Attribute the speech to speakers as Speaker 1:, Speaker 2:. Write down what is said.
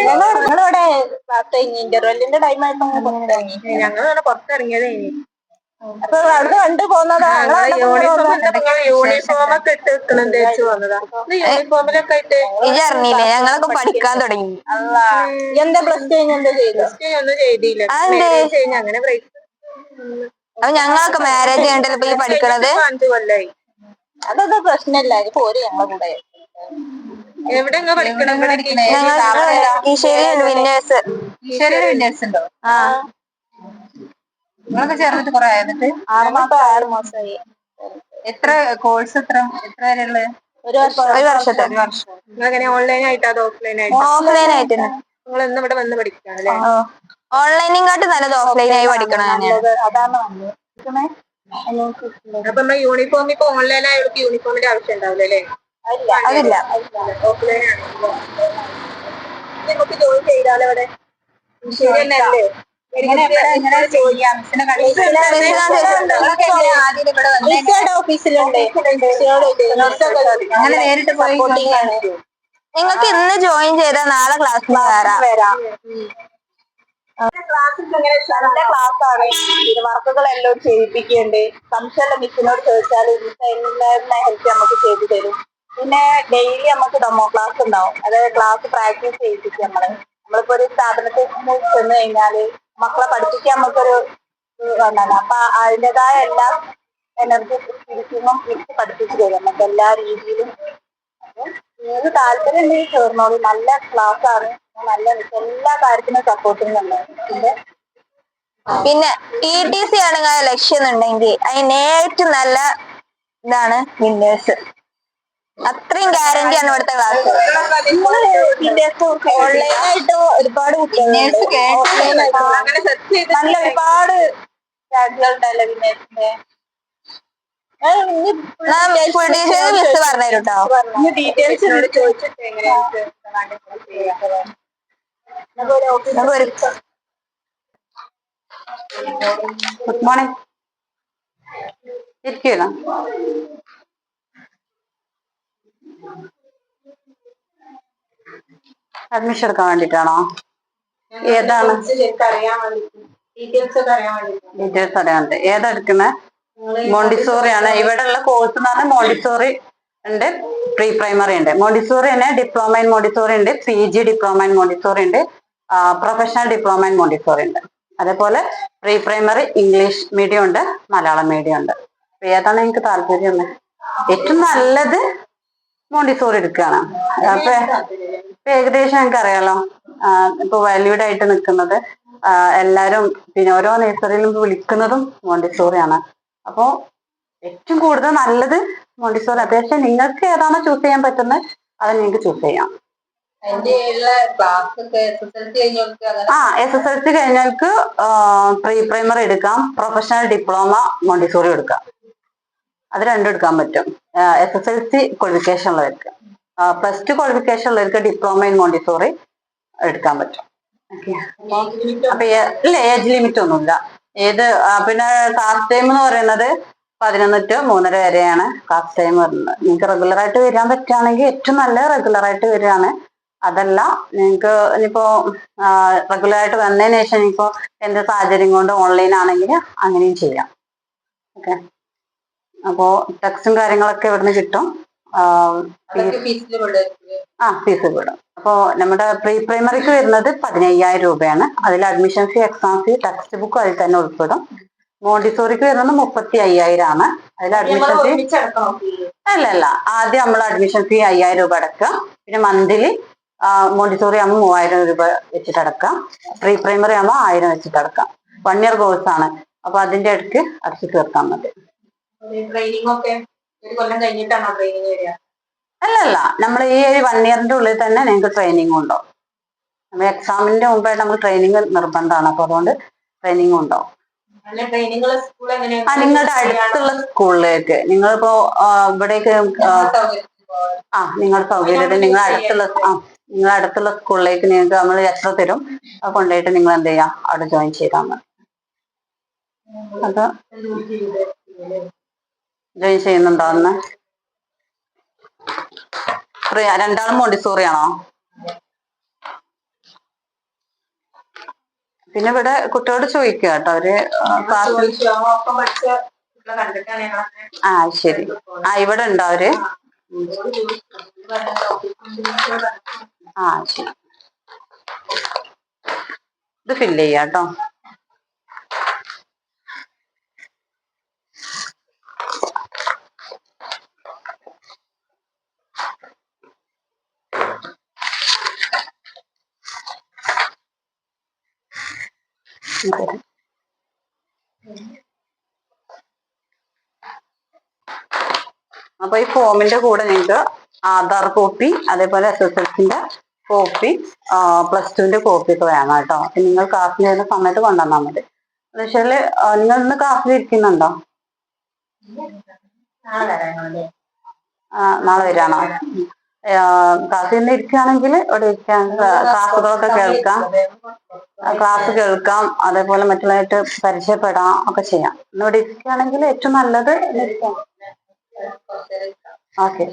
Speaker 1: ഞങ്ങളിവിടെ ഇന്റർവെല്ലിന്റെ ടൈം ആയപ്പോ ഞങ്ങൾ പുറത്തിറങ്ങിയത് ഇനി അപ്പൊ അവിടുന്ന് കണ്ടു പോന്നതാ. യൂണിഫോം ഒക്കെ ഇട്ട് നിൽക്കണം തേച്ച് പോന്നതാ. യൂണിഫോമിലൊക്കെ ആയിട്ട്
Speaker 2: അറിഞ്ഞില്ലേ ഞങ്ങളൊക്കെ പഠിക്കാൻ തുടങ്ങി.
Speaker 1: എന്താ പ്ലസ് ടു കഴിഞ്ഞ എന്താ ചെയ്തു? ഒന്നും ചെയ്തില്ല. അങ്ങനെ
Speaker 2: അപ്പൊ ഞങ്ങളൊക്കെ മാരേജ് ചെയ്യണ്ടല്ലോ ഈ പഠിക്കണത്.
Speaker 1: 5 കൊല്ലായി. അതൊക്കെ പ്രശ്നമില്ല. അത് പോര് ഞങ്ങളെ കൂടെ. എവിടെ പഠിക്കണം?
Speaker 2: വിന്നേഴ്സ് ഉണ്ടോ? നിങ്ങളൊക്കെ ചേർന്നിട്ട് കുറെ ആയിട്ട്?
Speaker 1: 6 മാസമായി.
Speaker 2: എത്ര കോഴ്സ് എത്ര വരെയുള്ളത്?
Speaker 1: ഒരു വർഷത്തെ. അങ്ങനെ ഓൺലൈൻ ആയിട്ട് അതോ ഓഫ്ലൈൻ ആയിട്ട്?
Speaker 2: ഓഫ്ലൈൻ ആയിട്ട്.
Speaker 1: നിങ്ങൾ ഇന്ന് ഇവിടെ വന്ന് പഠിക്കാണല്ലേ?
Speaker 2: ഓൺലൈനിങ്ങാട്ട് നല്ലത് ഓഫ്ലൈൻ ആയി പഠിക്കണം.
Speaker 1: അതാണ് അപ്പൊ നമ്മുടെ യൂണിഫോം ഇപ്പൊ ഓൺലൈൻ ആയവർക്ക് യൂണിഫോമിന്റെ ആവശ്യം ഉണ്ടാവില്ല അല്ലേ?
Speaker 2: അതില്ല.
Speaker 1: ഓഫ്ലൈൻ ആണ്. നമുക്ക് ജോയിൻ ചെയ്താലോ ഇവിടെ? ശരി തന്നെയല്ലേ? ഓഫീസിലുണ്ട്.
Speaker 2: അങ്ങനെ നേരിട്ട് പോയി. നിങ്ങൾക്ക് ഇന്ന് ജോയിൻ ചെയ്താൽ നാളെ ക്ലാസ്സിൽ വരാം.
Speaker 1: ക്ലാസ് നല്ല ക്ലാസ് ആണ്. പിന്നെ വർക്കുകളെല്ലാം ചെയ്യിപ്പിക്കുന്നുണ്ട്. സംശയമുള്ള മിസ്സിനോട് ചോദിച്ചാൽ എല്ലാ ഹെൽപ്പ് നമുക്ക് ചെയ്തു തരും. പിന്നെ ഡെയിലി നമുക്ക് ഡെമോ ക്ലാസ് ഉണ്ടാവും. അതായത് ക്ലാസ് പ്രാക്ടീസ് ചെയ്യിപ്പിക്കും. നമ്മളിപ്പോ ഒരു സ്ഥാപനത്തിൽ ചെന്ന് കഴിഞ്ഞാല് മക്കളെ പഠിപ്പിക്കാൻ നമുക്കൊരു അപ്പൊ അതിൻ്റെതായ എല്ലാ എനർജി സ്കിൽസിനും മിക്സ് പഠിപ്പിച്ചു തരും നമുക്ക് എല്ലാ രീതിയിലും. അപ്പൊ നിങ്ങൾക്ക് താല്പര്യം ഉണ്ടെങ്കിൽ ചേർന്നോളൂ. നല്ല ക്ലാസ് ആണ്. നല്ല എല്ലാ കാര്യത്തിനും സപ്പോർട്ടിങ് ഉണ്ട്.
Speaker 2: പിന്നെ TTC ആണ് ലക്ഷ്യം എന്നുണ്ടെങ്കിൽ അതിന് ഏറ്റവും നല്ല ഇതാണ് വിന്നേഴ്സ്. അത്രയും ഗ്യാരണ്ടി ആണ് ഇവിടുത്തെ ക്ലാസ്.
Speaker 1: ഓൺലൈനായിട്ട് ഒരുപാട് നല്ല ഒരുപാട് ചാൻസുകളുണ്ടല്ലോ വിന്നേഴ്സിന്റെ.
Speaker 2: മിസ് പറഞ്ഞുതരും കേട്ടോ.
Speaker 1: ഡീറ്റെയിൽസ് ചോദിച്ചിട്ട് എങ്ങനെയാണ്?
Speaker 2: Good morning. ഇരിക്കുക. അഡ്മിഷൻ എടുക്കാൻ വേണ്ടിട്ടാണോ? ഏതാണ് ഡീറ്റെയിൽസ് അറിയാൻ? ഏതാ എടുക്കുന്നത്? മോണ്ടിസോറി ആണ്. ഇവിടെ ഉള്ള കോഴ്സ് എന്ന് പറഞ്ഞാൽ മോണ്ടിസോറി ഉണ്ട്, പ്രീ പ്രൈമറി ഉണ്ട്. മോണ്ടിസോറി തന്നെ ഡിപ്ലോമ ഇൻ മോണ്ടിസോറി ഉണ്ട്, PG ഡിപ്ലോമ ഇൻ മോണ്ടിസോറി ഉണ്ട്, പ്രൊഫഷണൽ ഡിപ്ലോമ ഇൻ മോണ്ടിസോറി ഉണ്ട്. അതേപോലെ പ്രീ പ്രൈമറി ഇംഗ്ലീഷ് മീഡിയം ഉണ്ട്, മലയാളം മീഡിയം ഉണ്ട്. ഏതാണ് എനിക്ക് താല്പര്യം? ഏറ്റവും നല്ലത് മോണ്ടിസോറി എടുക്കുകയാണ്. അപ്പൊ ഏകദേശം എനിക്ക് അറിയാലോ. ഇപ്പൊ വാല്യൂഡ് ആയിട്ട് നിൽക്കുന്നത് എല്ലാരും പിന്നെ ഓരോ നഴ്സറിയിലും വിളിക്കുന്നതും മോണ്ടിസോറിയാണ്. അപ്പോ ഏറ്റവും കൂടുതൽ നല്ലത് മോണ്ടിസോറി. അത്യാവശ്യം നിങ്ങൾക്ക് ഏതാണോ ചൂസ് ചെയ്യാൻ പറ്റുന്നത് അത് നിങ്ങൾക്ക് ചൂസ് ചെയ്യാം. SSLC കഴിഞ്ഞവർക്ക് പ്രീ പ്രൈമറി എടുക്കാം, പ്രൊഫഷണൽ ഡിപ്ലോമ മോണ്ടിസോറി എടുക്കാം. അത് രണ്ടും എടുക്കാൻ പറ്റും. SSLC ക്വാളിഫിക്കേഷൻ ഉള്ളവർക്ക്, +2 ക്വാളിഫിക്കേഷൻ ഉള്ളവർക്ക് ഡിപ്ലോമ ഇൻ മോണ്ടിസോറി എടുക്കാൻ പറ്റും. അപ്പൊ ഇല്ല, ഏജ് ലിമിറ്റ് ഒന്നുമില്ല. പിന്നെ ക്ലാസ് ടൈം എന്ന് പറയുന്നത് 11 to 3:30 വരെയാണ് ക്ലാസ് ടൈം വരുന്നത്. നിങ്ങൾക്ക് റെഗുലർ ആയിട്ട് വരാൻ പറ്റുകയാണെങ്കിൽ ഏറ്റവും നല്ല റെഗുലർ ആയിട്ട് വരികയാണ്. അതല്ല നിങ്ങൾക്ക് ഇനിയിപ്പോ റെഗുലർ ആയിട്ട് വന്നതിന് ശേഷം ഇനിയിപ്പോ എന്റെ സാഹചര്യം കൊണ്ട് ഓൺലൈൻ ആണെങ്കിൽ അങ്ങനെയും ചെയ്യാം. ഓക്കെ. അപ്പോ ടെക്സ്റ്റും കാര്യങ്ങളൊക്കെ ഇവിടുന്ന് കിട്ടും. ഫീസ് വിടും. അപ്പോ നമ്മുടെ പ്രീ പ്രൈമറിക്ക് വരുന്നത് 15,000 രൂപയാണ്. അതിൽ admission fee, exam fee, text book അതിൽ തന്നെ ഉൾപ്പെടും. മോണ്ടിസോറിക്ക് വരുന്നത് 35,000 ആണ്. അതിൽ അഡ്മിഷൻ ഫീ അല്ല, ആദ്യം നമ്മൾ അഡ്മിഷൻ ഫീ 5,000 രൂപ അടക്കുക. പിന്നെ മന്ത്ലി മോണ്ടിസോറി ആകുമ്പോൾ 3,000 രൂപ വെച്ചിട്ട് അടക്കാം. പ്രീ പ്രൈമറി ആകുമ്പോൾ 1,000 വെച്ചിട്ട് അടക്കാം. 1 ഇയർ കോഴ്സ് ആണ്. അപ്പൊ അതിന്റെ ഇടയ്ക്ക് അടച്ചു തീർക്കാൻ മതി.
Speaker 1: ട്രെയിനിങ് ഒക്കെ ഒരു കൊല്ലം കഴിഞ്ഞിട്ടാണോ ട്രെയിനിങ് വരിക?
Speaker 2: അല്ലല്ല, നമ്മൾ ഈ 1 ഇയറിന്റെ ഉള്ളിൽ തന്നെ നിങ്ങൾക്ക് ട്രെയിനിങ് ഉണ്ടാവും. നമ്മൾ എക്സാമിന്റെ മുമ്പായിട്ട് നമുക്ക് ട്രെയിനിങ് നിർബന്ധമാണ്. അപ്പൊ അതുകൊണ്ട് ട്രെയിനിങ് ഉണ്ടാവും. നിങ്ങളുടെ അടുത്തുള്ള സ്കൂളിലേക്ക് നിങ്ങളിപ്പോ ഇവിടേക്ക് നിങ്ങളുടെ സൗകര്യത്തിൽ നിങ്ങളുടെ അടുത്തുള്ള സ്കൂളിലേക്ക് നിങ്ങൾക്ക് നമ്മൾ ലെറ്റർ തരും. അത് കൊണ്ടുപോയിട്ട് നിങ്ങൾ എന്ത് ചെയ്യാം, അവിടെ ജോയിൻ ചെയ്താൽ മതി. അത് ജോയിൻ ചെയ്യുന്നുണ്ടോ? രണ്ടാളും മോണ്ടിസോറി ആണോ? പിന്നെ ഇവിടെ കുട്ടികളോട് ചോദിക്കുക കേട്ടോ, അവര് ക്ലാസ്സിൽ. ആ ശരി. ആ ഇവിടെ ഉണ്ടോ അവര്? ആ ശരി. ഇത് ഫില്ല് ചെയ്യാം കേട്ടോ. അപ്പൊ ഈ ഫോമിന്റെ കൂടെ നിങ്ങൾക്ക് ആധാർ കോപ്പി, അതേപോലെ SSLCന്റെ കോപ്പി, +2ന്റെ കോപ്പി ഒക്കെ വേണം കേട്ടോ. നിങ്ങൾ ക്ലാസ്സിൽ വരുന്ന സമയത്ത് കൊണ്ടുവന്നാൽ മതി. എന്ന് വെച്ചാല് നിങ്ങൾ ഇന്ന് ക്ലാസ്സിൽ ഇരിക്കുന്നുണ്ടോ? നാളെ വരാണോ? ക്ലാസ്സിൽ നിന്ന് ഇരിക്കുകയാണെങ്കിൽ ഇവിടെ ഇരിക്കാൻ, ക്ലാസ്സുകളൊക്കെ കേൾക്കാം, അതേപോലെ മറ്റുള്ളവരായിട്ട് പരിചയപ്പെടാം ഒക്കെ ചെയ്യാം. ഇന്നിവിടെ ഇരിക്കുകയാണെങ്കിൽ ഏറ്റവും നല്ലത് ഇരിക്കാം. ഓക്കെ.